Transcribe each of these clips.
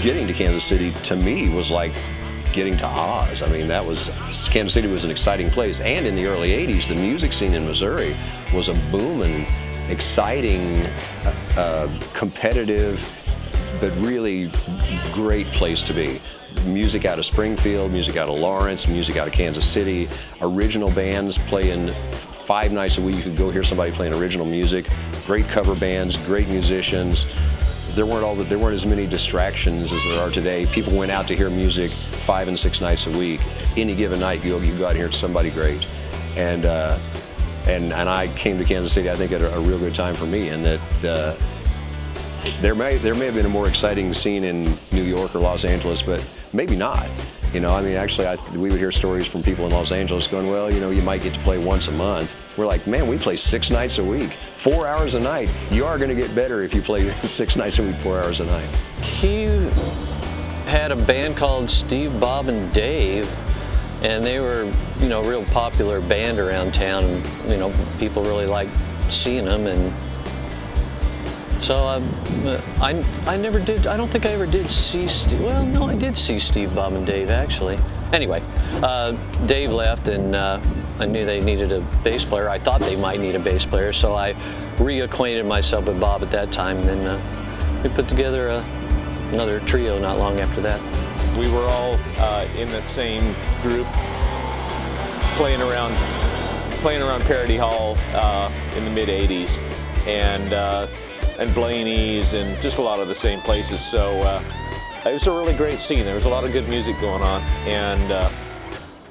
getting to Kansas City, to me, was like getting to Oz. I mean, Kansas City was an exciting place. And in the early 80s, the music scene in Missouri was a booming, exciting, competitive, but really great place to be. Music out of Springfield, music out of Lawrence, music out of Kansas City, original bands playing 5 nights a week. You could go hear somebody playing original music, great cover bands, great musicians. There weren't as many distractions as there are today. People went out to hear music 5 and 6 nights a week. Any given night, you go out and hear somebody great. And I came to Kansas City, I think, at a real good time for me, and that there may have been a more exciting scene in New York or Los Angeles, but maybe not. You know, I mean, actually, we would hear stories from people in Los Angeles going, well, you know, you might get to play once a month. We're like, man, we play 6 nights a week, 4 hours a night. You are going to get better if you play 6 nights a week, 4 hours a night. He had a band called Steve, Bob, and Dave, and they were, you know, a real popular band around town. And, you know, people really liked seeing them, and so I never did. I don't think I ever did see Steve. Well, no, I did see Steve, Bob, and Dave actually. Anyway, Dave left, and I knew they needed a bass player. I thought they might need a bass player, so I reacquainted myself with Bob at that time. And then we put together another trio not long after that. We were all in that same group, playing around Parody Hall in the mid '80s, and Blaney's, and just a lot of the same places. So it was a really great scene. There was a lot of good music going on, and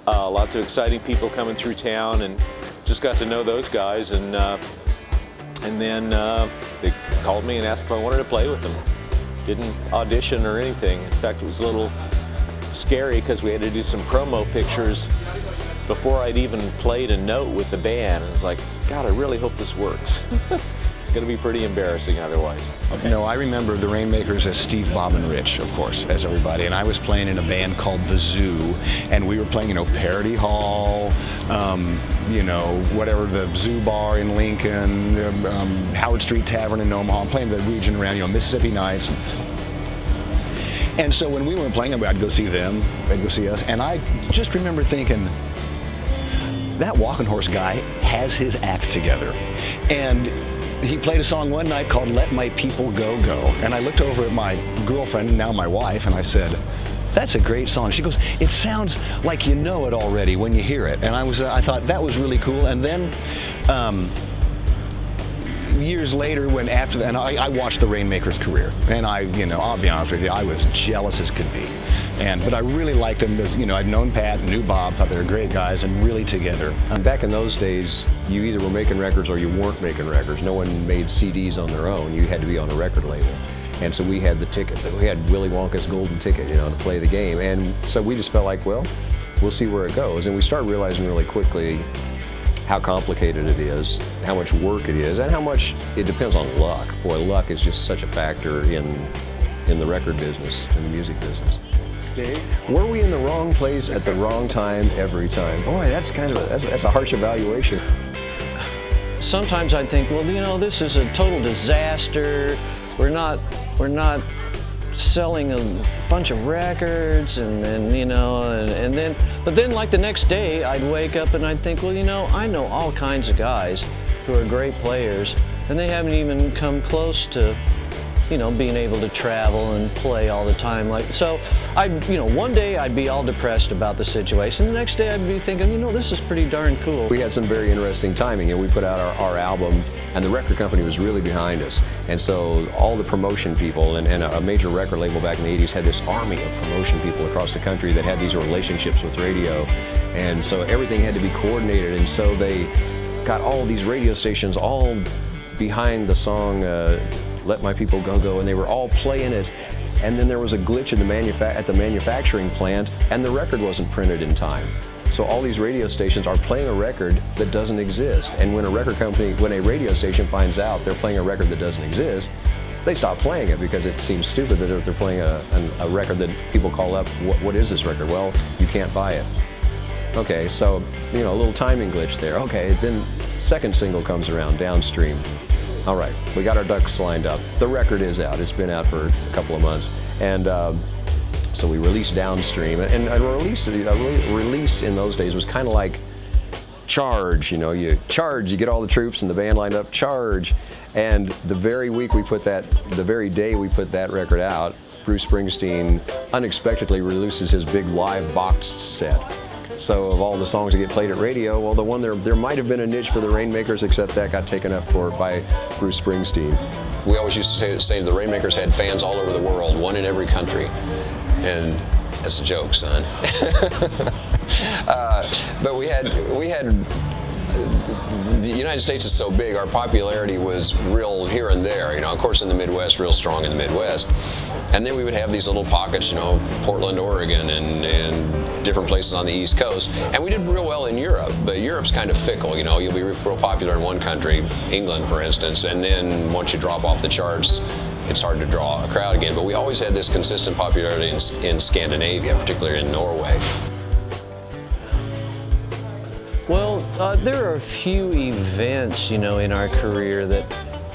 lots of exciting people coming through town, and just got to know those guys. And then they called me and asked if I wanted to play with them. Didn't audition or anything. In fact, it was a little scary because we had to do some promo pictures before I'd even played a note with the band. And it's like, God, I really hope this works. It's going to be pretty embarrassing otherwise. Okay. No, I remember the Rainmakers as Steve, Bob, and Rich, of course, as everybody. And I was playing in a band called The Zoo, and we were playing, you know, Parody Hall, you know, whatever, the Zoo Bar in Lincoln, Howard Street Tavern in Omaha. I'm playing the region around, you know, Mississippi Nights. And so when we weren't playing, I'd go see them, they'd go see us, and I just remember thinking, that Walking Horse guy has his act together. And he played a song one night called Let My People Go Go, and I looked over at my girlfriend, and now my wife, and I said, that's a great song. She goes, it sounds like you know it already when you hear it. And I thought that was really cool. And then years later, I watched the Rainmakers' career, and I'll be honest with you, I was jealous as could be. But I really liked them because, you know, I'd known Pat, knew Bob, thought they were great guys, and really together. Back in those days, you either were making records or you weren't making records. No one made CDs on their own. You had to be on a record label. And so we had the ticket. We had Willy Wonka's golden ticket, you know, to play the game. And so we just felt like, well, we'll see where it goes. And we started realizing really quickly how complicated it is, how much work it is, and how much it depends on luck. Boy, luck is just such a factor in the record business, in the music business. Dave? Were we in the wrong place at the wrong time every time? Boy, that's that's a harsh evaluation. Sometimes I think, well, you know, this is a total disaster. We're not selling a bunch of records, and then, you know, but then like the next day I'd wake up and I'd think, well, you know, I know all kinds of guys who are great players, and they haven't even come close to, you know, being able to travel and play all the time. So one day I'd be all depressed about the situation. The next day I'd be thinking, you know, this is pretty darn cool. We had some very interesting timing, and we put out our album, and the record company was really behind us. And so all the promotion people and a major record label back in the 80s had this army of promotion people across the country that had these relationships with radio. And so everything had to be coordinated, and so they got all these radio stations all behind the song Let My People Go Go, and they were all playing it. And then there was a glitch in at the manufacturing plant, and the record wasn't printed in time. So all these radio stations are playing a record that doesn't exist. And when a radio station finds out they're playing a record that doesn't exist, they stop playing it because it seems stupid that if they're playing a record that people call up, what is this record? Well, you can't buy it. Okay, so, you know, a little timing glitch there. Okay, then second single comes around downstream. All right, we got our ducks lined up. The record is out. It's been out for a couple of months. And so we released Downstream, and a release in those days was kind of like charge. You know, you charge, you get all the troops and the band lined up, charge. And the very day we put that record out, Bruce Springsteen unexpectedly releases his big live boxed set. So of all the songs that get played at radio, well, the one there might have been a niche for the Rainmakers, except that got taken up by Bruce Springsteen. We always used to say the Rainmakers had fans all over the world, one in every country. And that's a joke, son. But we had the United States is so big, our popularity was real here and there. You know, of course in the Midwest, real strong in the Midwest. And then we would have these little pockets, you know, Portland, Oregon, and different places on the East Coast. And we did real well in Europe, but Europe's kind of fickle. You know, you'll be real popular in one country, England, for instance, and then once you drop off the charts, it's hard to draw a crowd again. But we always had this consistent popularity in Scandinavia, particularly in Norway. Well, there are a few events, you know, in our career that,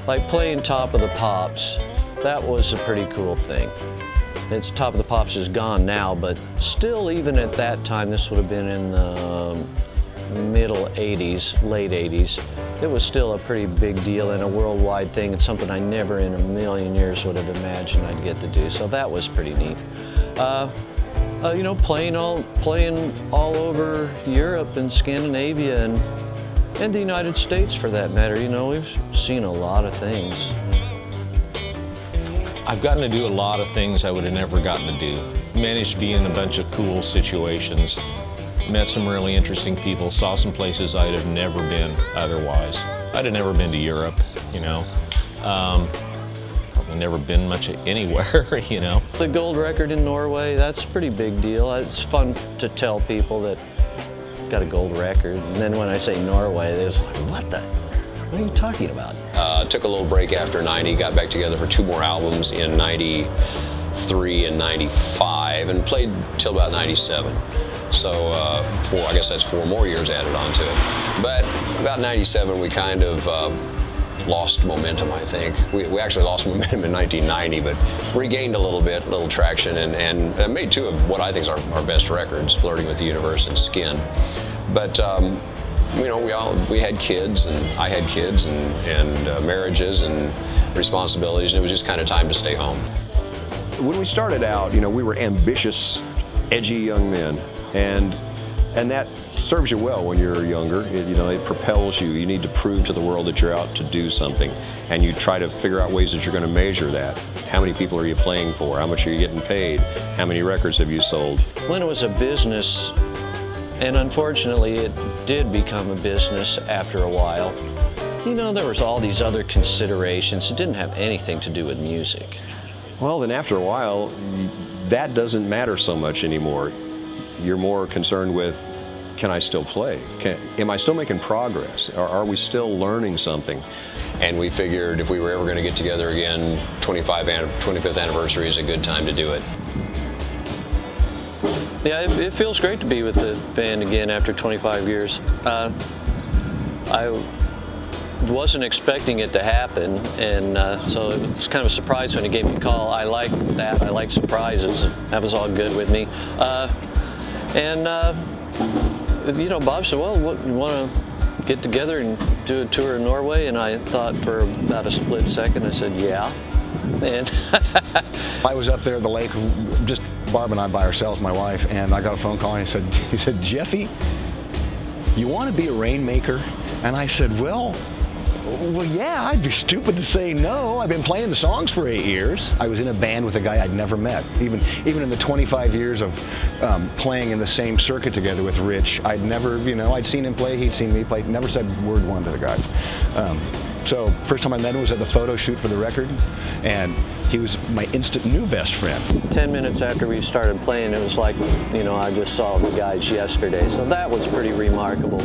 like playing Top of the Pops, that was a pretty cool thing. It's Top of the Pops is gone now, but still, even at that time, this would have been in the middle 80s, late 80s, it was still a pretty big deal and a worldwide thing. It's something I never in a million years would have imagined I'd get to do, so that was pretty neat. You know, playing all over Europe and Scandinavia and the United States for that matter. You know, we've seen a lot of things. I've gotten to do a lot of things I would have never gotten to do. Managed to be in a bunch of cool situations. Met some really interesting people, saw some places I'd have never been otherwise. I'd have never been to Europe, you know. Probably never been much anywhere, you know. The gold record in Norway, that's a pretty big deal. It's fun to tell people that got a gold record. And then when I say Norway, they're like, what are you talking about? Took a little break after 90, got back together for 2 more albums in 93 and 95, and played till about 97. So I guess that's 4 more years added onto it. But about 97, we kind of lost momentum, I think. We actually lost momentum in 1990, but regained a little traction, and made 2 of what I think are our best records, Flirting with the Universe and Skin. But you know, we had kids, and I had kids, and marriages and responsibilities, and it was just kind of time to stay home. When we started out, you know, we were ambitious, edgy young men, and that serves you well when you're younger. It propels you. You need to prove to the world that you're out to do something, and you try to figure out ways that you're going to measure that. How many people are you playing for? How much are you getting paid? How many records have you sold? When it was a business, and unfortunately it did become a business after a while, you know, there was all these other considerations. It didn't have anything to do with music. Well, then after a while, that doesn't matter so much anymore. You're more concerned with, can I still play? Am I still making progress? Are we still learning something? And we figured if we were ever going to get together again, 25th anniversary is a good time to do it. Yeah, it feels great to be with the band again after 25 years. I wasn't expecting it to happen, and so it's kind of a surprise when he gave me a call. I like that. I like surprises. That was all good with me. You know, Bob said, well, you want to get together and do a tour in Norway? And I thought for about a split second, I said, yeah. And I was up there at the lake, just Barb and I by ourselves, my wife, and I got a phone call, and he said, Jeffy, you want to be a Rainmaker? And I said, well, yeah, I'd be stupid to say no. I've been playing the songs for 8 years. I was in a band with a guy I'd never met. Even in the 25 years of playing in the same circuit together with Rich, I'd never, you know, I'd seen him play, he'd seen me play, never said word one to the guy. So first time I met him was at the photo shoot for the record, and he was my instant new best friend. 10 minutes after we started playing, it was like, you know, I just saw the guys yesterday. So that was pretty remarkable.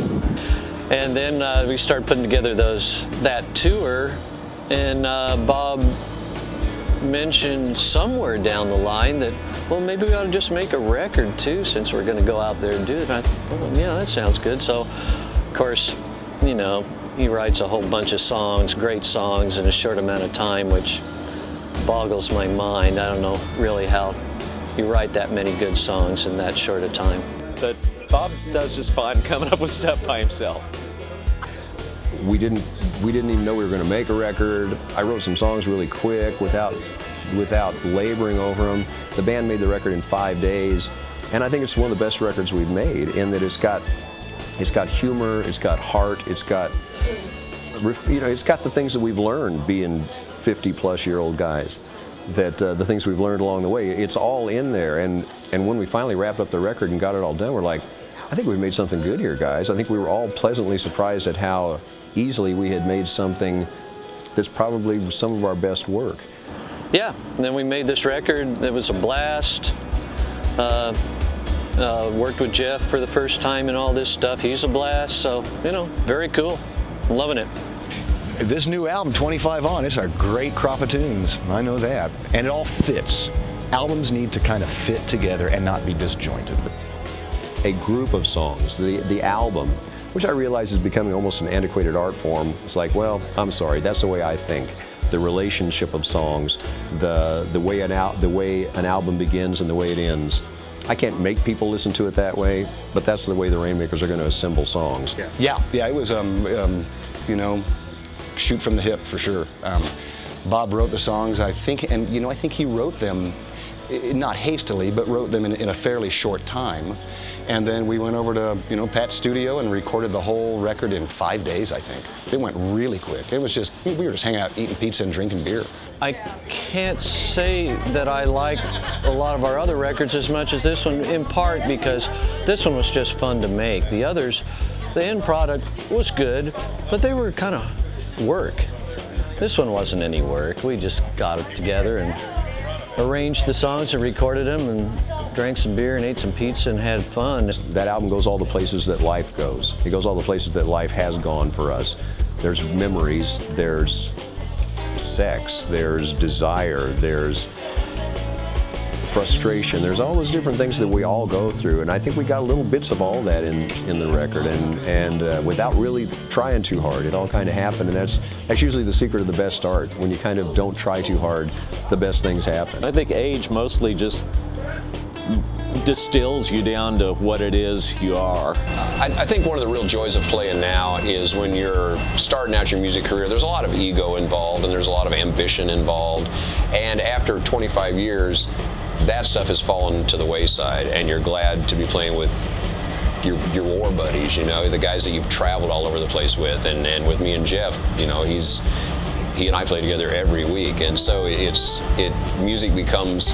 And then we started putting together that tour, and Bob mentioned somewhere down the line that, well, maybe we ought to just make a record too, since we're going to go out there and do it. And I thought, well, yeah, that sounds good. So, of course, you know, he writes a whole bunch of songs, great songs, in a short amount of time, which boggles my mind. I don't know really how you write that many good songs in that short a time. But Bob does just fine coming up with stuff by himself. We didn't even know we were going to make a record. I wrote some songs really quick without laboring over them. The band made the record in 5 days, and I think it's one of the best records we've made in that it's got humor, it's got heart, it's got the things that we've learned being 50-plus-year-old guys. That the things we've learned along the way, it's all in there. And when we finally wrapped up the record and got it all done, we're like, I think we've made something good here, guys. I think we were all pleasantly surprised at how easily we had made something that's probably some of our best work. Yeah, and then we made this record. It was a blast. Worked with Jeff for the first time and all this stuff. He's a blast, so, very cool. I'm loving it. This new album, 25 On, it's a great crop of tunes. I know that. And it all fits. Albums need to kind of fit together and not be disjointed. A group of songs, the album, which I realize is becoming almost an antiquated art form. It's like, well, I'm sorry, that's the way I think. The relationship of songs, the way an album begins and the way it ends. I can't make people listen to it that way, but that's the way the Rainmakers are going to assemble songs. Yeah, it was, shoot from the hip for sure. Bob wrote the songs, I think, and I think he wrote them, not hastily, but wrote them in a fairly short time. And then we went over to, Pat's studio and recorded the whole record in 5 days, I think. It went really quick. It was just, we were just hanging out, eating pizza and drinking beer. I can't say that I like a lot of our other records as much as this one, in part because this one was just fun to make. The others, the end product was good, but they were kind of work. This one wasn't any work. We just got it together and arranged the songs and recorded them and drank some beer and ate some pizza and had fun. That album goes all the places that life goes. It goes all the places that life has gone for us. There's memories, there's sex, there's desire, there's frustration, there's all those different things that we all go through, and I think we got little bits of all that in the record, and without really trying too hard, it all kind of happened, and that's usually the secret of the best art. When you kind of don't try too hard, the best things happen. I think age mostly just distills you down to what it is you are. I think one of the real joys of playing now is when you're starting out your music career, there's a lot of ego involved and there's a lot of ambition involved, and after 25 years, that stuff has fallen to the wayside, and you're glad to be playing with your war buddies, the guys that you've traveled all over the place with, and with me and Jeff, he and I play together every week, and so music becomes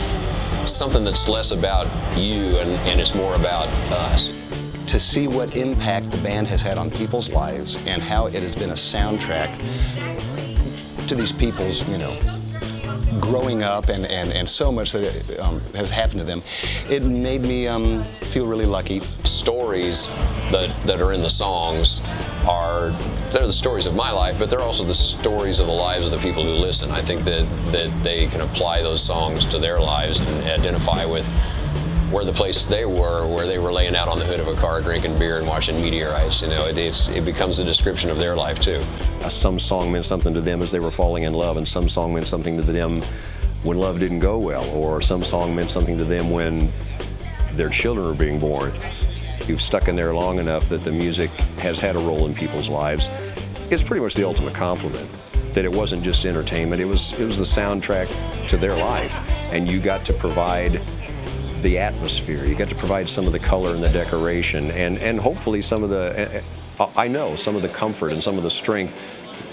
something that's less about you and it's more about us. To see what impact the band has had on people's lives and how it has been a soundtrack to these people's, growing up and so much that has happened to them, it made me feel really lucky. Stories that are in the songs they're the stories of my life, but they're also the stories of the lives of the people who listen. I think that they can apply those songs to their lives and identify with where the place they were laying out on the hood of a car drinking beer and watching meteorites. It becomes a description of their life too. Some song meant something to them as they were falling in love, and some song meant something to them when love didn't go well, or some song meant something to them when their children were being born. You've stuck in there long enough that the music has had a role in people's lives. It's pretty much the ultimate compliment, that it wasn't just entertainment, it was the soundtrack to their life, and you got to provide the atmosphere, you got to provide some of the color and the decoration, and hopefully some of the comfort and some of the strength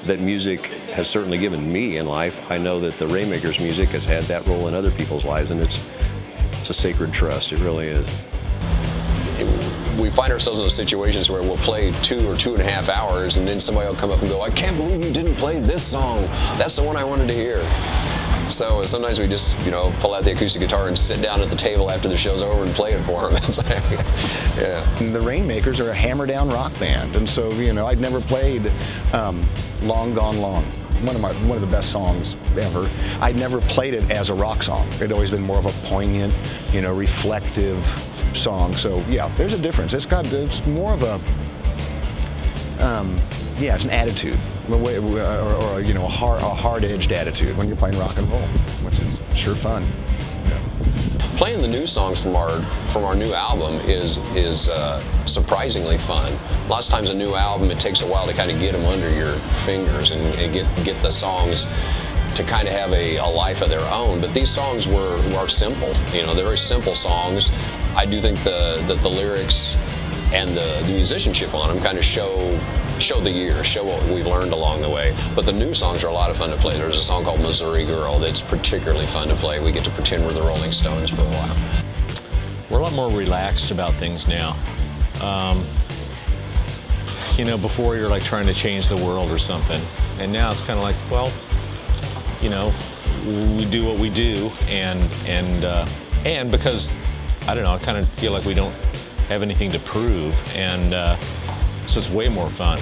that music has certainly given me in life. I know that the Rainmakers music has had that role in other people's lives, and it's a sacred trust, it really is. We find ourselves in those situations where we'll play 2 or 2.5 hours, and then somebody will come up and go, I can't believe you didn't play this song. That's the one I wanted to hear. So sometimes we just, pull out the acoustic guitar and sit down at the table after the show's over and play it for them. It's like, yeah. The Rainmakers are a hammer-down rock band, and so, I'd never played Long Gone Long, one of the best songs ever. I'd never played it as a rock song. It'd always been more of a poignant, reflective song. So, yeah, there's a difference. It's more of a Yeah, it's an attitude, or you know, a hard-edged attitude when you're playing rock and roll, which is sure fun. Playing the new songs from our new album is surprisingly fun. Lots of times a new album, it takes a while to kind of get them under your fingers and get the songs to kind of have a life of their own. But these songs were simple. You know, they're very simple songs. I do think that the lyrics and the musicianship on them kind of show the years, show what we've learned along the way. But the new songs are a lot of fun to play. There's a song called Missouri Girl that's particularly fun to play. We get to pretend we're the Rolling Stones for a while. We're a lot more relaxed about things now. You know, before you're like trying to change the world or something, and now it's kind of like, well, you know, we do what we do, and because, I don't know, I kind of feel like we don't have anything to prove, and so it's way more fun.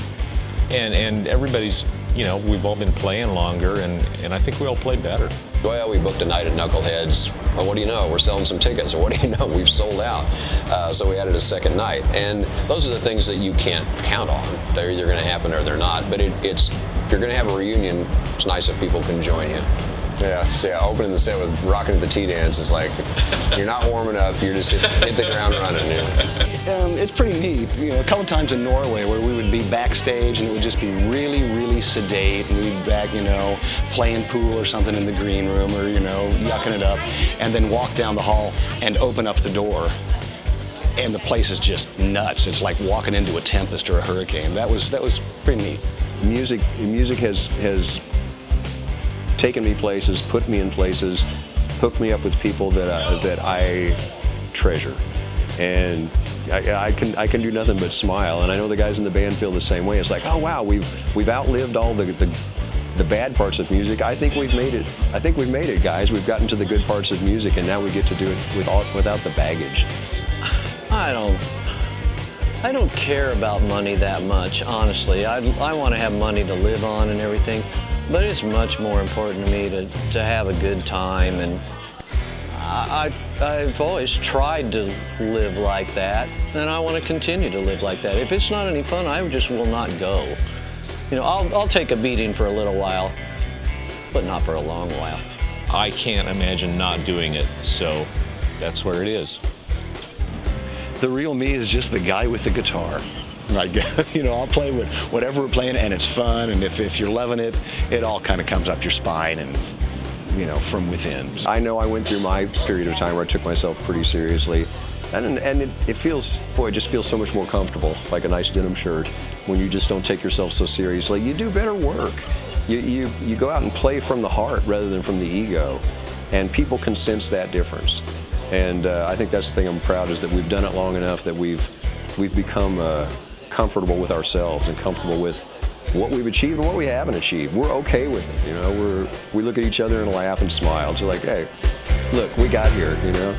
And everybody's, you know, we've all been playing longer, and I think we all play better. Well, we booked a night at Knuckleheads. Well, what do you know? We're selling some tickets. Or what do you know? We've sold out. So we added a second night. And those are the things that you can't count on. They're either going to happen or they're not. But it's if you're going to have a reunion, it's nice if people can join you. Yeah, so yeah, opening the set with Rockin' to the Tea-Dance is like, you're not warming up, you're just hit the ground running. It's pretty neat. You know, a couple times in Norway where we would be backstage and it would just be really, really sedate, and we'd be back, you know, playing pool or something in the green room, or, you know, yucking it up, and then walk down the hall and open up the door, and the place is just nuts. It's like walking into a tempest or a hurricane. That was pretty neat. Music has taken me places, put me in places, hooked me up with people that I treasure, and I can do nothing but smile. And I know the guys in the band feel the same way. It's like, oh wow, we've outlived all the bad parts of music. I think we've made it. I think we've made it, guys. We've gotten to the good parts of music, and now we get to do it without the baggage. I don't care about money that much, honestly. I want to have money to live on and everything. But it's much more important to me to have a good time, and I've always tried to live like that, and I want to continue to live like that. If it's not any fun, I just will not go. You know, I'll take a beating for a little while, but not for a long while. I can't imagine not doing it, so that's where it is. The real me is just the guy with the guitar. Like, you know, I'll play with whatever we're playing, and it's fun, and if you're loving it, it all kind of comes up your spine and, you know, from within. I know I went through my period of time where I took myself pretty seriously, and it feels, boy, it just feels so much more comfortable, like a nice denim shirt, when you just don't take yourself so seriously. You do better work. You go out and play from the heart rather than from the ego, and people can sense that difference. And I think that's the thing I'm proud, is that we've done it long enough that we've become comfortable with ourselves and comfortable with what we've achieved and what we haven't achieved. We're okay with it, you know. We look at each other and laugh and smile. It's like, hey, look, we got here, you know.